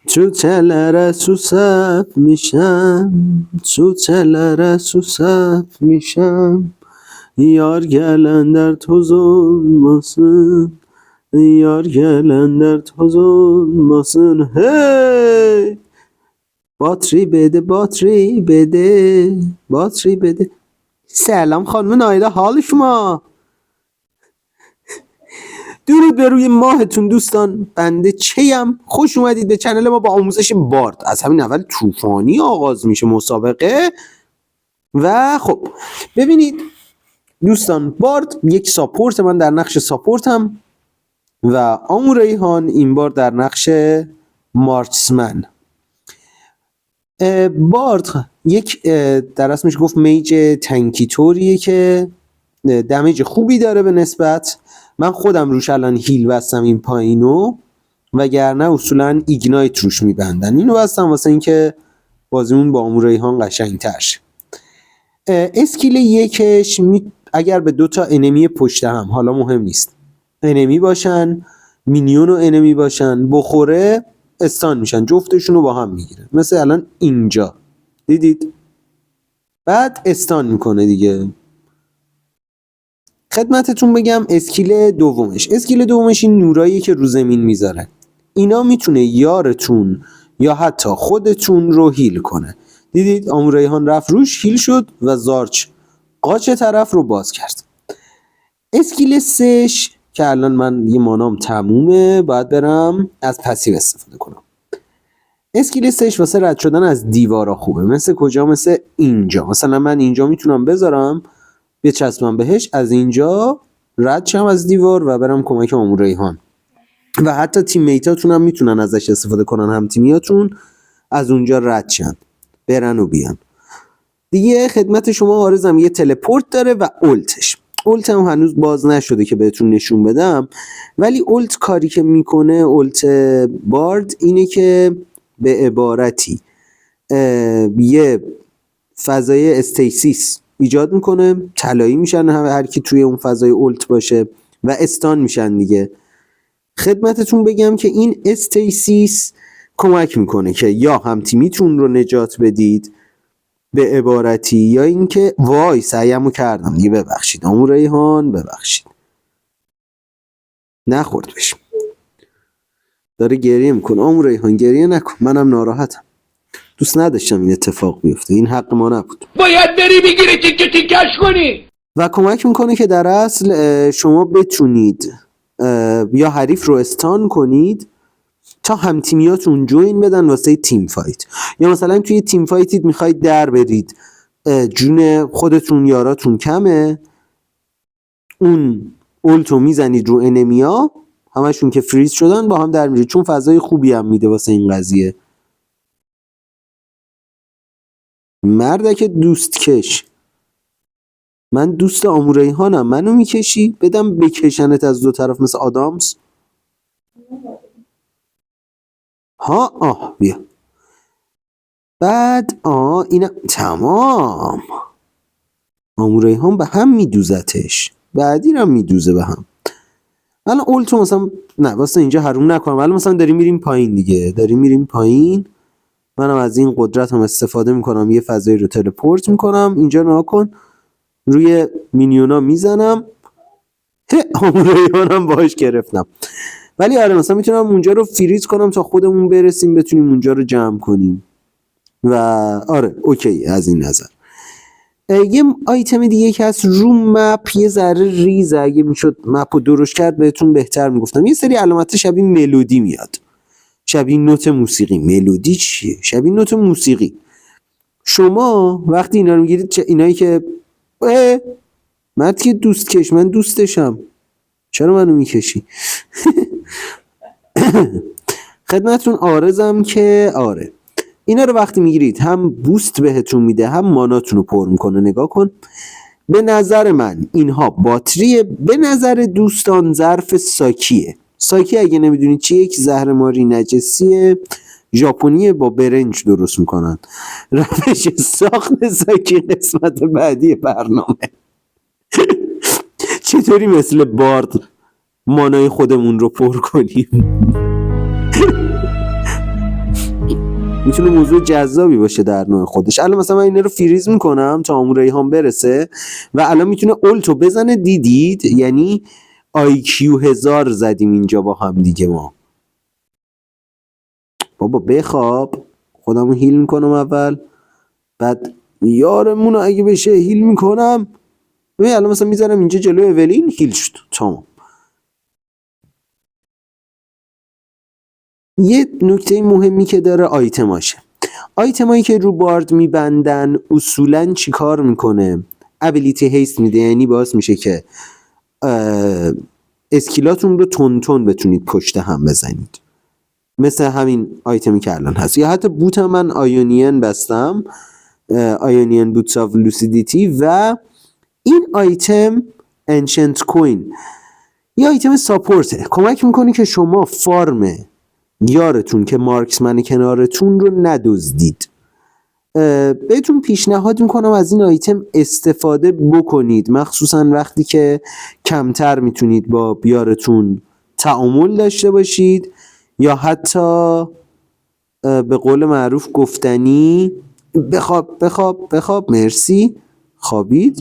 چوچلره سوسف میشم، چوچلره سوسف میشم، یار گلن در تو zulmasın، یار گلن در تو zulmasın. هی باتری بده، باتری بده، باتری بده. سلام خانم نایله، حال شما؟ درود به روی ماهتون دوستان، بنده چیم. خوش اومدید به چنل ما با آموزش بارد. از همین اول طوفانی آغاز میشه مسابقه. و خب ببینید دوستان، بارد یک ساپورت، من در نقش ساپورتم و آمو ریحان این بار در نقش مارکسمن. بارد یک در اسمش گفت میج تنکی طوریه که دمیج خوبی داره به نسبت. من خودم روش الان هیل بستم این پایینو، وگرنه اصولا ایگنایت روش میبندن. اینو بستم واسه اینکه بازیمون با آمو ریحان قشنگ‌تر شه. اسکیل یکش اگر به 2 انمی پشت هم، حالا مهم نیست، انمی باشن، مینیون و انمی باشن، بخوره استان میشن، جفتشون رو با هم میگیره. مثل الان اینجا دیدید، بعد استان میکنه دیگه. خدمتتون بگم اسکیل دومش این نورایی که رو زمین میذاره، اینا میتونه یارتون یا حتی خودتون رو هیل کنه. دیدید آمو ریحان رفت روش، هیل شد و زارچ قاچ طرف رو باز کرد. اسکیل 3 که الان من یه مانام تمومه، باید برم از پسیو استفاده کنم. اسکیل 3 واسه رد شدن از دیوارا خوبه. مثل کجا؟ مثل اینجا. مثلا من اینجا میتونم بذارم بچسبم بهش، از اینجا رد شم از دیوار و برم کمک آمو ریحان. و حتی تیم میتاتون هم میتونن ازش استفاده کنن، هم تیمیاتون از اونجا رد شن، برن و بیان. دیگه خدمت شما عارضم یه تلپورت داره و اولت هم هنوز باز نشده که بهتون نشون بدم، ولی اولت کاری که میکنه، اولت بارد اینه که به عبارتی یه فضای استیسیس ایجاد میکنه، طلایی میشن هر کی توی اون فضای اولت باشه و استان میشن دیگه. خدمتتون بگم که این استیسیس کمک میکنه که یا هم تیمیتون رو نجات بدید به عبارتی، یا اینکه وای سعیمو کردم دیگه، ببخشید آمو ریحان، ببخشید نخورد بشم. داره گریه میکنه. آمو ریحان گریه نکن، منم ناراحتم، دوست نداشتم این اتفاق بیفته، این حق ما نبود. باید بری بگیری تیکه تیکش کنی. و کمک میکنه که در اصل شما بتونید یا حریف رو استان کنید تا هم تیمیاتون جوین بدن واسه تیم فایت. یا مثلا توی تیم فایتید میخواید در برید، جون خودتون یاراتون کمه، اون اولتو میزنید رو انمیا، همشون که فریز شدن با هم در میرید، چون فضای خوبی هم میده واسه این قضیه. مردک دوست کش، من دوست آمو ریحانم، منو میکشی بدم بکشنت از 2 طرف مثل آدامس. ها بیا. بعد اینا تمام. آمو ریحان به هم میدوزتش، بعدی رو میدوزه به هم. الان اولتو مثلا نه واسه اینجا حروم نکنم، الان مثلا داریم میریم پایین دیگه، داریم میریم پایین، منم از این قدرت هم استفاده میکنم، یه فضایی رو تلپورت میکنم اینجا، ناکن روی مینیونا میزنم، آمو ریحانم باش گرفتم. ولی آره مثلا میتونم اونجا رو فریز کنم تا خودمون برسیم بتونیم اونجا رو جمع کنیم و آره اوکی. از این نظر یه آیتم دیگه که هست رو مپ یه ذره ریزه، اگه میشد مپ رو درست کرد بهتون بهتر میگفتم. یه سری علامت شبیه ملودی میاد، شبیه نوت موسیقی. ملودی چیه؟ شبیه نوت موسیقی. شما وقتی اینا رو میگیرید، اینایی که مرد که دوست کش، من دوستشم، چرا منو میکشی؟ خدمتتون عارضم که آره اینا رو وقتی میگیرید هم بوست بهتون میده، هم ماناتون رو پر میکنه. نگاه کن، به نظر من اینها باتریه، به نظر دوستان ظرف ساکیه. ساکی اگه نمیدونید چیه، یک زهرماری نجسیه ژاپنی، با برنج درست میکنن. روش ساخت ساکی قسمت بعدی برنامه. چطوری مثل بارد مانای خودمون رو پر کنیم. میتونه موضوع جذابی باشه در نوع خودش. الان مثلا من اینا رو فریز میکنم تا عمو ریحان برسه و الان میتونه اولتو بزنه. دیدید؟ یعنی IQ 1000 زدیم اینجا با هم دیگه. ما بابا بخواب، خودمو هیل میکنم اول، بعد یارمون رو اگه بشه هیل میکنم. ببین الان مثلا میذارم اینجا جلو اولین، هیل شد. تمام. یه نکته مهمی که داره آیتماشه. آیتمایی که رو بارد میبندن اصولا چی کار میکنه؟ ابیلیتی هیست میده، یعنی باعث میشه که اسکیلاتون رو تون تون بتونید پشت هم بزنید، مثل همین آیتمی که الان هست. یا حتی بوت من آیونین بستم، آیونین بوتس آف لوسیدیتی، و این آیتم انشنت کوین یه آیتم ساپورته، کمک میکنه که شما فارم یارتون که مارکسمن کنارتون رو ندزدید. بهتون پیشنهاد میکنم از این آیتم استفاده بکنید، مخصوصا وقتی که کمتر میتونید با یارتون تعامل داشته باشید، یا حتی به قول معروف گفتنی بخواب مرسی خوابید،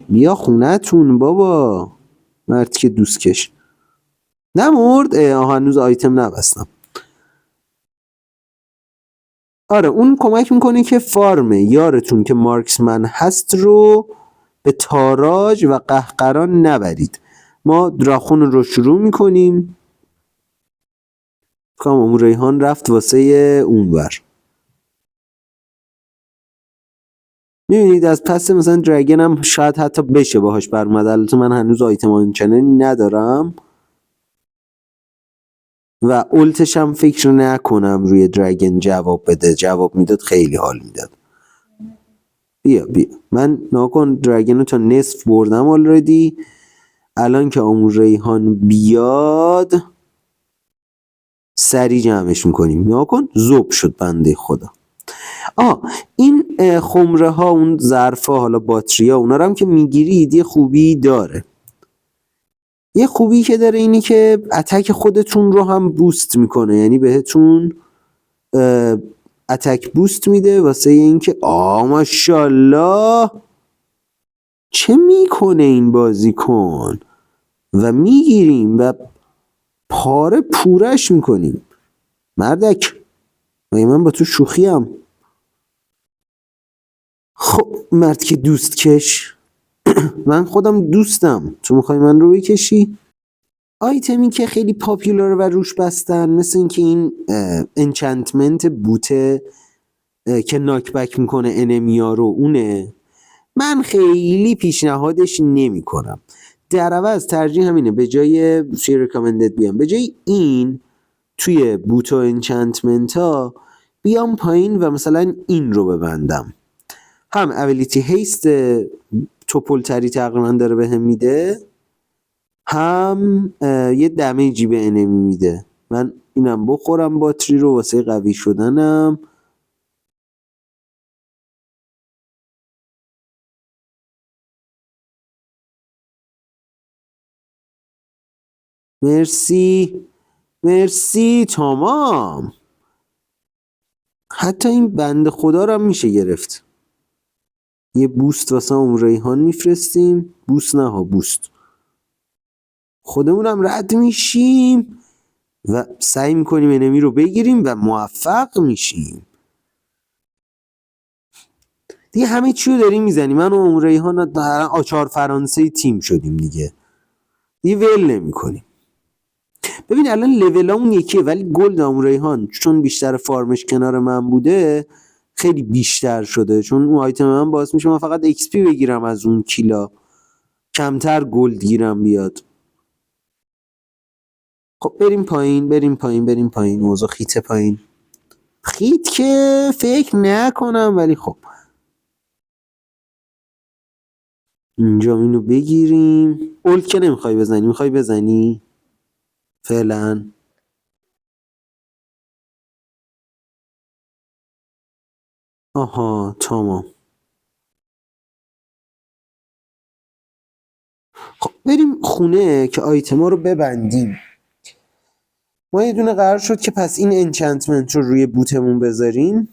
بیا خونتون بابا. مرد که دوست کش نمرد. هنوز آیتم نبستم. آره اون کمک میکنه که فارم یارتون که مارکسمن هست رو به تاراج و قهقران نبرید. ما دراخون رو شروع میکنیم. عمو ریحان رفت واسه اونور. میبینید از پس مثلا درگن هم شاید حتی بشه باهاش برمد. البته من هنوز آیتم آنچنانی ندارم و اولتش هم فکر نکنم روی درگن جواب بده. جواب میداد خیلی حال میداد. بیا من ناکن درگن رو تا نصف بردم آلردی. الان که عمو ریحان بیاد سری جمعش میکنیم. ناکن زوب شد بنده خدا. این خمره ها، اون ظرف ها، حالا باتری ها، اونا رو هم که میگیرید یه خوبی داره. یه خوبی که داره اینی که اتک خودتون رو هم بوست میکنه، یعنی بهتون اتک بوست میده واسه اینکه ماشاءالله چه میکنه این بازیکن، و میگیریم و پاره پورش میکنیم. مردک من با تو شوخیم. خب مرد که دوست کش، من خودم دوستم، تو میخوای من رو بکشی؟ آیتمی که خیلی پاپیولاره و روش بستن، مثل اینکه این انچنتمنت بوته که ناکبک میکنه انمیا رو، اونه. من خیلی پیشنهادش نمی کنم. در عوض ترجیح همینه، به جای توی ریکامندد بیام، به جای این توی بوت و انچنتمنت ها بیام پایین و مثلا این رو ببندم. هم ابیلیتی هیست توپلتری تقریبا داره به هم میده، هم یه دمیجی به انمی میده. من اینم بخورم باتری رو واسه قوی شدنم. مرسی تمام. حتی این بنده خدا رو هم میشه گرفت. یه بوست واسه عمو ریحان میفرستیم. بوست نه ها، بوست. خودمونم رد میشیم و سعی میکنیم انمی رو بگیریم و موفق میشیم. دیگه همه چی رو داریم میزنیم. من و عمو ریحان آچار فرانسه تیم شدیم دیگه ول نمی کنیم. ببین الان لولامون یکیه، ولی گلد عمو ریحان چون بیشتر فارمش کنار من بوده خیلی بیشتر شده، چون اون آیتم من باعث میشه من فقط XP بگیرم از اون کیلا، کمتر گلد گیرم بیاد. خب بریم پایین. موضوع خیته پایین. خیت که فکر نکنم، ولی خب اینجا اینو بگیریم. اولد که نمیخوای بزنی؟ میخوای بزنی فعلا؟ آها تمام. خب بریم خونه که آیتما رو ببندیم. ما یه دونه قرار شد که پس این انچنتمنت رو روی بوتمون بذاریم.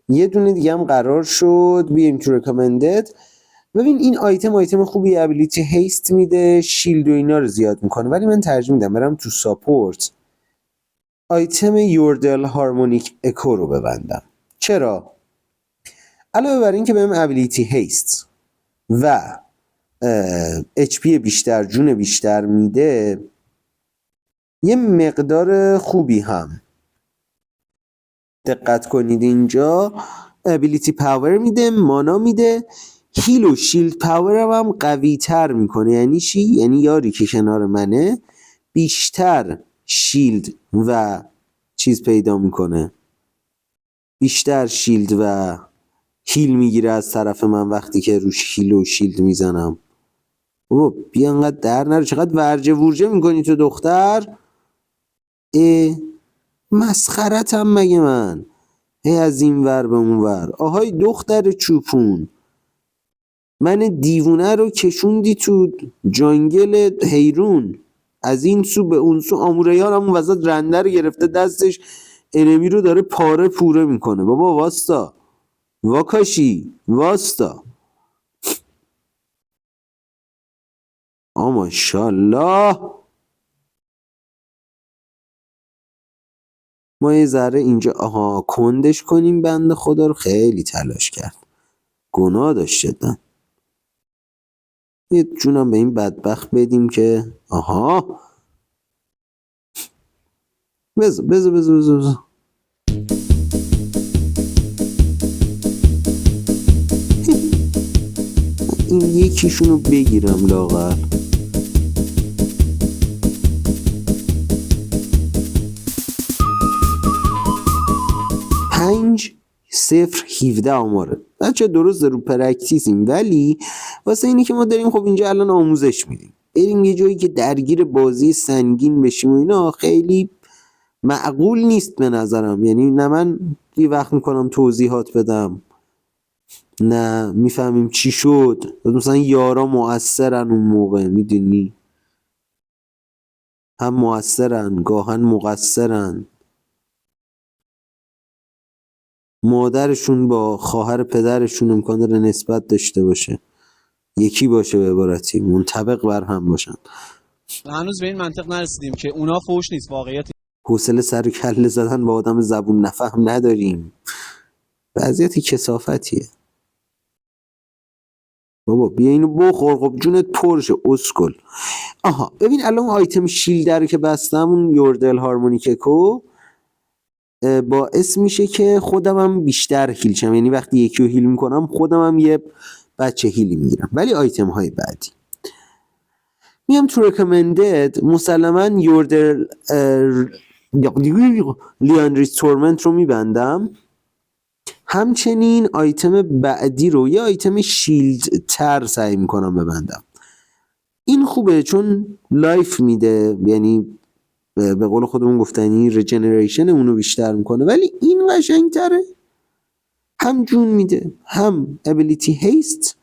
یه دونه دیگه هم قرار شد بیایم تو recommended. ببین این آیتم خوبی، ابیلیتی هیست میده، شیلد و اینا رو زیاد میکنه، ولی من ترجیح میدم برم تو ساپورت آیتم یوردل هارمونیک اکو رو ببندم. چرا؟ علاوه بر این که بهم ابیلیتی هیست و HP بیشتر، جون بیشتر میده، یه مقدار خوبی هم دقت کنید اینجا ابیلیتی پاور میده، مانا میده، هیل و شیلد پاور هم قوی تر میکنه. یعنی چی؟ یعنی یاری که کنار منه بیشتر شیلد و چیز پیدا میکنه، بیشتر شیلد و هیل میگیره از طرف من وقتی که روش هیل و شیلد میزنم. بابا بیا انقدر در نرو، چقدر ورجه ورجه میکنی تو دختر؟ مسخرتم مگه من؟ هی از این ور به اون ور. آهای دختر چوپون، من دیوونه رو کشوندی تو جنگل حیرون، از این سو به اون سو. آموریان هم اون وسط رنده رو گرفته دستش، انمی رو داره پاره پوره میکنه. بابا واستا، واکاشی واستا. ماشاءالله. ما یه ذره اینجا کندش کنیم، بنده خدا رو خیلی تلاش کرد، گناه داشت جدا. یه جونم به این بدبخت بدیم که بذار این یکیشونو بگیرم لاغر. 5-0-17 آماره. بچه درسته رو پرکتیسیم، ولی واسه اینی که ما داریم خب اینجا الان آموزش میدیم، بریم یه جایی که درگیر بازی سنگین بشیم و اینا خیلی معقول نیست به نظرم. یعنی نه من یه وقت میکنم توضیحات بدم، نه میفهمیم چی شد. مثلا یارا مؤثرن اون موقع، میدونی، هم مؤثرن گاهن مقصرن. مادرشون با خواهر پدرشون امکان داره نسبت داشته باشه، یکی باشه، به عبارتی منطبق بر هم باشن. هنوز به این منطق نرسیدیم که اونا فوش نیست، واقعیت. حوصله سر و کله زدن با آدم زبون نفهم نداریم. وضعیت کثافتیه. بابا بیا اینو بخور، خب جونت پرشه اسکل. ببین الان آیتم شیلد رو که بستم، اون یوردل هارمونیک اکو، باعث میشه که خودم هم بیشتر هیل شم. یعنی وقتی یکی رو هیل میکنم خودم هم یه بچه هیلی میگیرم. ولی آیتم های بعدی میام تو recommended، مسلما یوردل لیاندریس تورمنت رو میبندم. همچنین آیتم بعدی رو یه آیتم شیلد تر سعی میکنم ببندم. این خوبه چون لایف میده، یعنی به قول خودمون گفتنی ریجنریشن اونو بیشتر میکنه. ولی این قشنگ تره، هم جون میده، هم ابیلیتی هیست،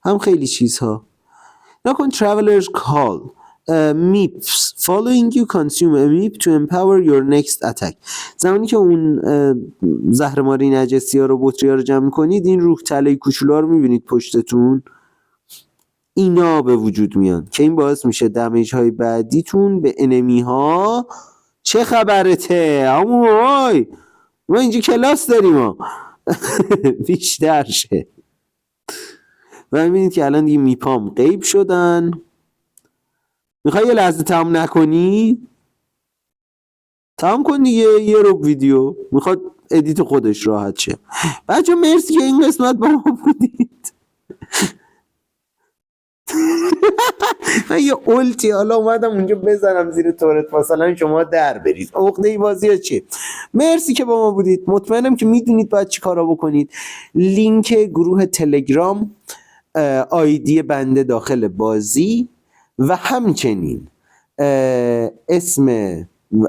هم خیلی چیزها. نکن travelers call meeps following you consume a meep to empower your next attack. زمانی که اون زهرماری نجسی ها رو، بطری ها رو جمع کنید، این روح تله کوچولو رو میبینید پشتتون، اینا به وجود میان که این باعث میشه دمیج های بعدیتون به انمی ها چه خبرته وای ما اینجا کلاس داریم بیشتر شه. و میبینید که الان دیگه میپام غیب شدن. میخوای یه لحظه تمام نکنی؟ تمام کن دیگه، یه رو ویدیو میخواد ادیت خودش راحت شه. بچه مرسی که این قسمت با ما بودید. من یه اولتی حالا اومدم اونجا بزنم زیر تورت مثلا شما در برید. عقده ای بازی ها چیه؟ مرسی که با ما بودید. مطمئنم که میدونید باید چی کارا بکنید. لینک گروه تلگرام، آیدی بنده داخل بازی و همچنین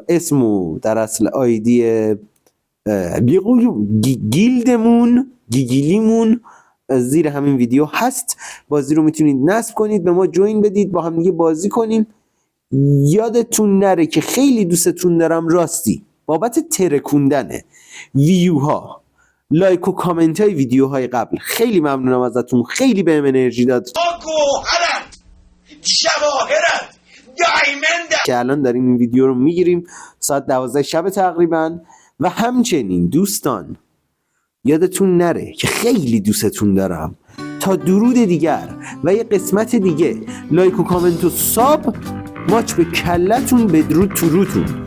اسم در اصل آیدی گیگیلیمون زیر همین ویدیو هست. بازی رو میتونید نصب کنید، به ما جوین بدید، با هم دیگه بازی کنیم. یادتون نره که خیلی دوستتون دارم، راستی بابت ترکوندنه ویوها، لایک و کامنت های ویدیوهای قبل خیلی ممنونم ازتون، خیلی بهم انرژی داد گوهرت، جواهرت، دایمنده که الان داریم این ویدیو رو میگیریم ساعت 12 شب تقریبا. و همچنین دوستان یادتون نره که خیلی دوستتون دارم. تا درود دیگر و یه قسمت دیگه، لایک و کامنت و ساب، ماچ به کلتون، بدرود تو روتون.